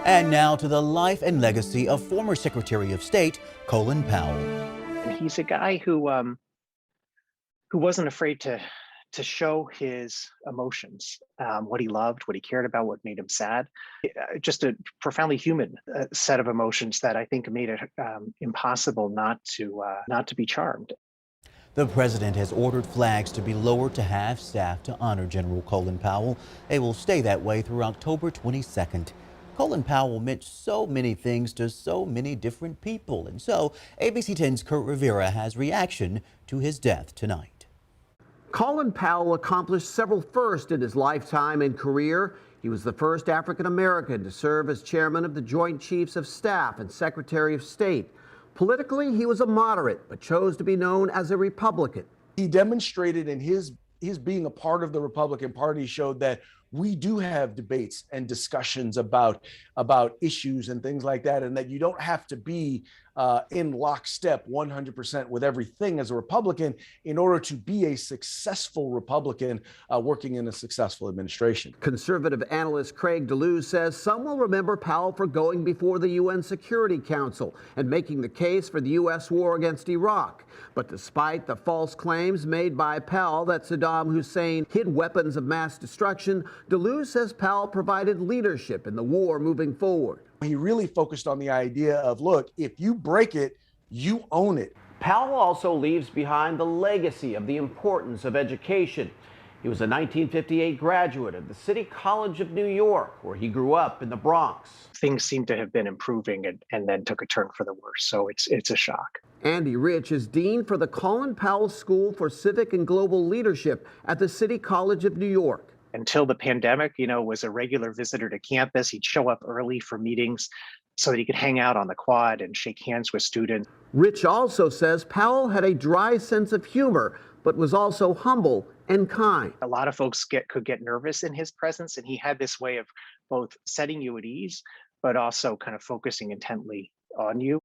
And now to the life and legacy of former Secretary of State Colin Powell. And he's a guy who wasn't afraid to show his emotions, what he loved, what he cared about, what made him sad. Just a profoundly human set of emotions that I think made it impossible not to be charmed. The president has ordered flags to be lowered to half-staff to honor General Colin Powell. They will stay that way through October 22nd. Colin Powell meant so many things to so many different people. And so ABC 10's Craig Rivera has reaction to his death tonight. Colin Powell accomplished several firsts in his lifetime and career. He was the first African American to serve as chairman of the Joint Chiefs of Staff and Secretary of State. Politically, he was a moderate, but chose to be known as a Republican. He demonstrated in his being a part of the Republican Party showed that we do have debates and discussions about issues and things like that, and that you don't have to be in lockstep 100% with everything as a Republican in order to be a successful Republican working in a successful administration. Conservative analyst Craig DeLuz says some will remember Powell for going before the UN Security Council and making the case for the U.S. war against Iraq. But despite the false claims made by Powell that Saddam Hussein hid weapons of mass destruction, DeLuz says Powell provided leadership in the war moving forward. He really focused on the idea of, look, if you break it, you own it. Powell also leaves behind the legacy of the importance of education. He was a 1958 graduate of the City College of New York, where he grew up in the Bronx. Things seem to have been improving and then took a turn for the worse. So it's a shock. Andy Rich is dean for the Colin Powell School for Civic and Global Leadership at the City College of New York. Until the pandemic, was a regular visitor to campus. He'd show up early for meetings so that he could hang out on the quad and shake hands with students. Rich also says Powell had a dry sense of humor, but was also humble and kind. A lot of folks could get nervous in his presence, and he had this way of both setting you at ease, but also kind of focusing intently on you.